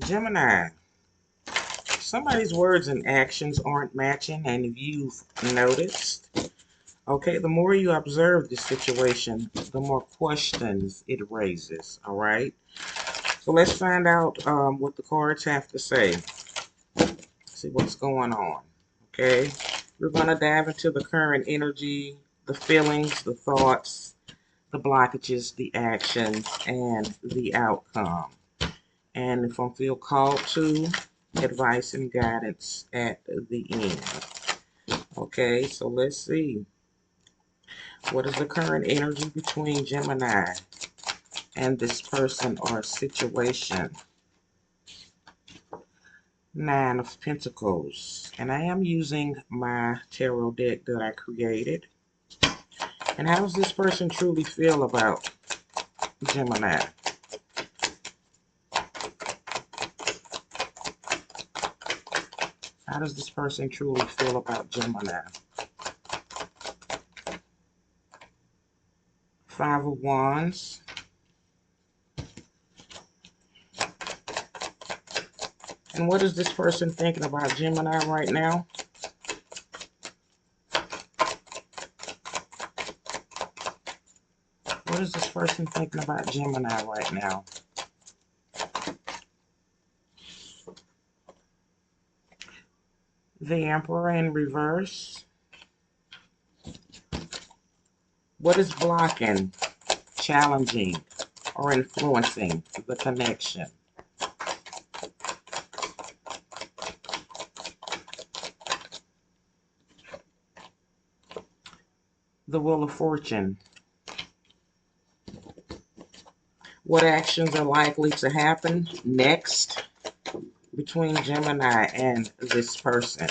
Gemini, somebody's words and actions aren't matching, and you've noticed. Okay, the more you observe the situation, the more questions it raises. All right, so let's find out what the cards have to say. See what's going on. Okay, we're going to dive into the current energy, the feelings, the thoughts, the blockages, the actions, and the outcome. And if I feel called to, advice and guidance at the end. Okay, so let's see. What is the current energy between Gemini and this person or situation? Nine of Pentacles. And I am using my tarot deck that I created. And how does this person truly feel about Gemini? How does this person truly feel about Gemini? Five of Wands. And what is this person thinking about Gemini right now? What is this person thinking about Gemini right now? The Emperor in reverse. What is blocking, challenging, or influencing the connection? The Wheel of Fortune. What actions are likely to happen next between Gemini and this person?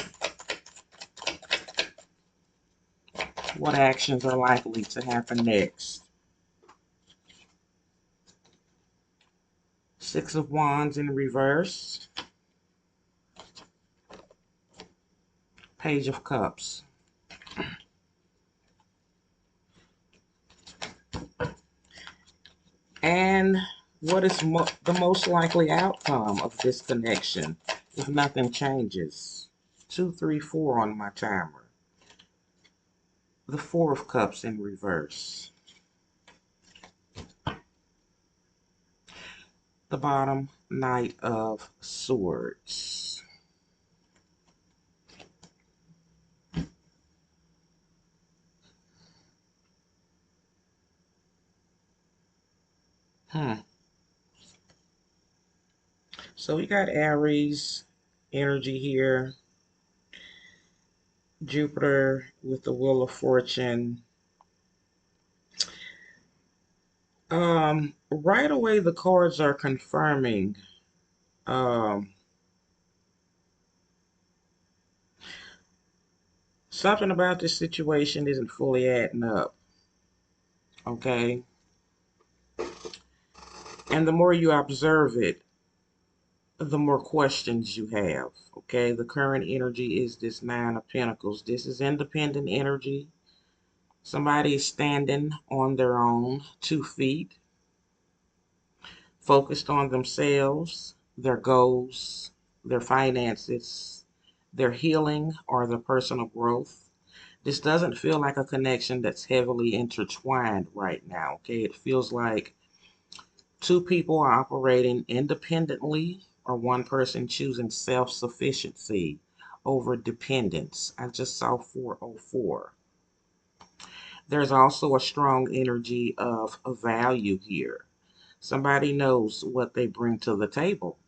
What actions are likely to happen next? Six of Wands in reverse. Page of Cups. And what is the most likely outcome of this connection if nothing changes? 2, 3, 4 on my timer. The Four of Cups in reverse. The bottom, Knight of Swords. So we got Aries energy here. Jupiter with the Wheel of Fortune. Right away the cards are confirming something about this situation isn't fully adding up. Okay? And the more you observe it, the more questions you have. Okay? The current energy is this Nine of Pentacles. This is independent energy. Somebody is standing on their own 2 feet, focused on themselves, their goals, their finances, their healing, or their personal growth. This doesn't feel like a connection that's heavily intertwined right now. Okay? It feels like two people are operating independently, or one person choosing self-sufficiency over dependence. I just saw 404. There's also a strong energy of a value here. Somebody knows what they bring to the table.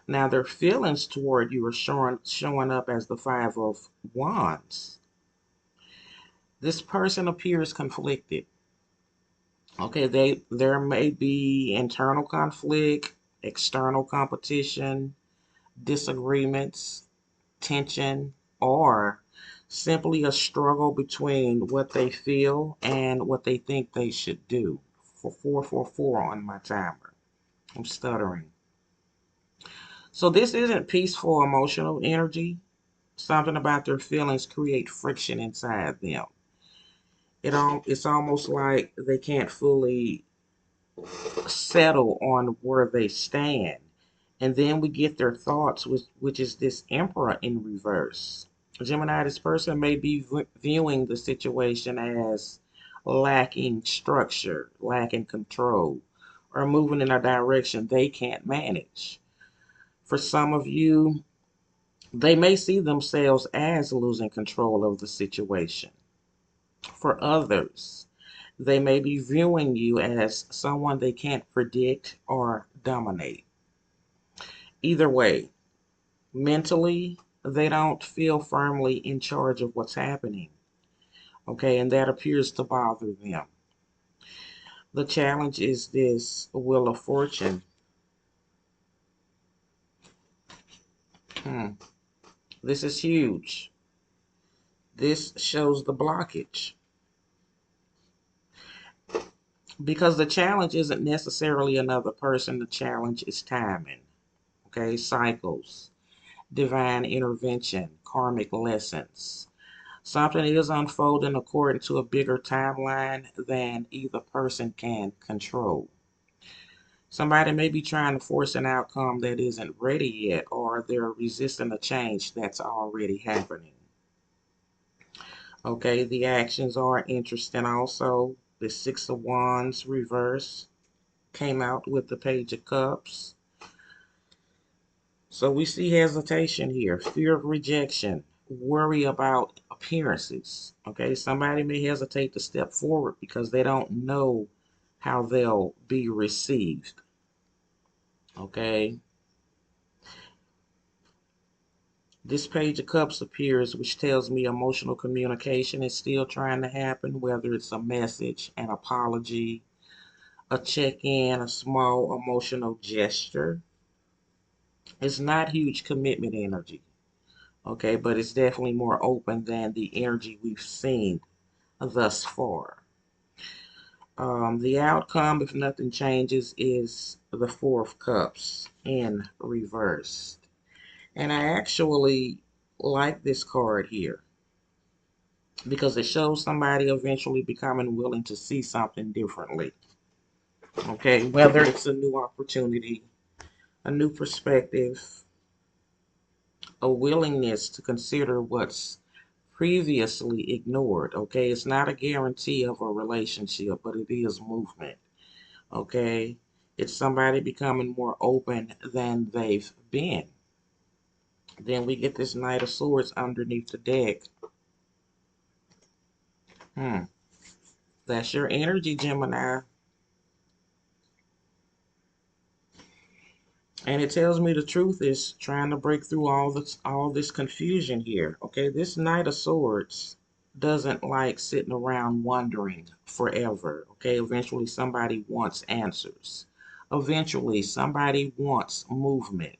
Now, their feelings toward you are showing up as the Five of Wands. This person appears conflicted. Okay, there may be internal conflict, external competition, disagreements, tension, or simply a struggle between what they feel and what they think they should do. For 444 on my timer. I'm stuttering. So this isn't peaceful emotional energy. Something about their feelings create friction inside them. It's almost like they can't fully settle on where they stand. And then we get their thoughts, which is this Emperor in reverse. Gemini, this person may be viewing the situation as lacking structure, lacking control, or moving in a direction they can't manage. For some of you, they may see themselves as losing control of the situation. For others, they may be viewing you as someone they can't predict or dominate. Either way, mentally, they don't feel firmly in charge of what's happening. Okay, and that appears to bother them. The challenge is this Wheel of Fortune. Hmm. This is huge. This shows the blockage. Because the challenge isn't necessarily another person, the challenge is timing. Okay, cycles, divine intervention, karmic lessons. Something is unfolding according to a bigger timeline than either person can control. Somebody may be trying to force an outcome that isn't ready yet, or they're resisting a change that's already happening. Okay, the actions are interesting also. The Six of Wands reverse came out with the Page of Cups. So we see hesitation here, fear of rejection, worry about appearances. Okay, somebody may hesitate to step forward because they don't know how they'll be received. Okay, this Page of Cups appears, which tells me emotional communication is still trying to happen, whether it's a message, an apology, a check in, a small emotional gesture. It's not huge commitment energy, okay, but it's definitely more open than the energy we've seen thus far. The outcome, if nothing changes, is the Four of Cups in reverse. And I actually like this card here because it shows somebody eventually becoming willing to see something differently. Okay, whether it's a new opportunity, a new perspective, a willingness to consider what's previously ignored. Okay, it's not a guarantee of a relationship, but it is movement. Okay, it's somebody becoming more open than they've been. Then we get this Knight of Swords underneath the deck. Hmm, that's your energy, Gemini. And it tells me the truth is trying to break through all this confusion here. Okay, this Knight of Swords doesn't like sitting around wondering forever. Okay, eventually somebody wants answers. Eventually somebody wants movement.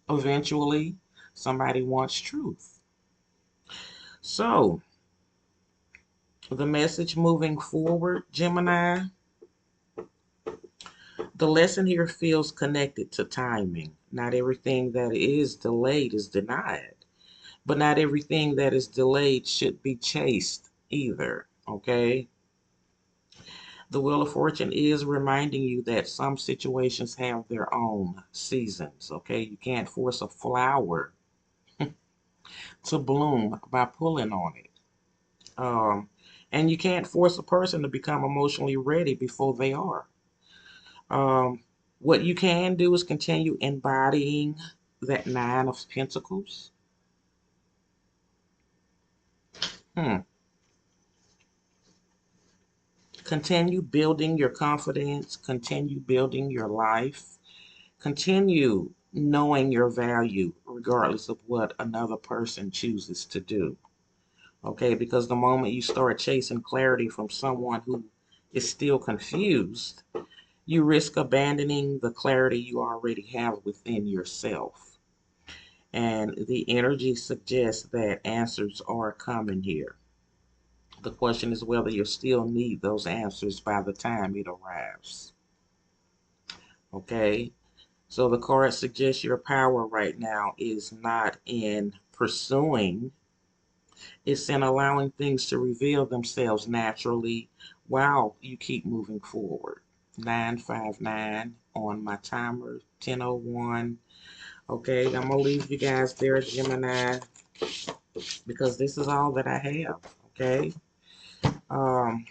Eventually somebody wants truth. So, the message moving forward, Gemini, the lesson here feels connected to timing. Not everything that is delayed is denied. But not everything that is delayed should be chased either, okay? The Wheel of Fortune is reminding you that some situations have their own seasons, okay? You can't force a flower to bloom by pulling on it. Um, and you can't force a person to become emotionally ready before they are. Um, what you can do is continue embodying that Nine of Pentacles. Hmm. Continue building your confidence, continue building your life, continue knowing your value regardless of what another person chooses to do. Okay, because the moment you start chasing clarity from someone who is still confused, you risk abandoning the clarity you already have within yourself. And the energy suggests that answers are coming here. The question is whether you still need those answers by the time it arrives. Okay, so the card suggests your power right now is not in pursuing, it's in allowing things to reveal themselves naturally while you keep moving forward. 959 on my timer, 10:01. Okay, I'm gonna leave you guys there, Gemini, because this is all that I have. Okay, um,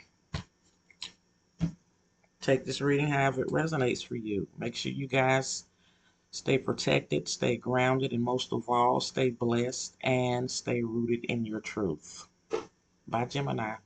take this reading however it resonates for you. Make sure you guys stay protected, stay grounded, and most of all, stay blessed and stay rooted in your truth. Bye, Gemini.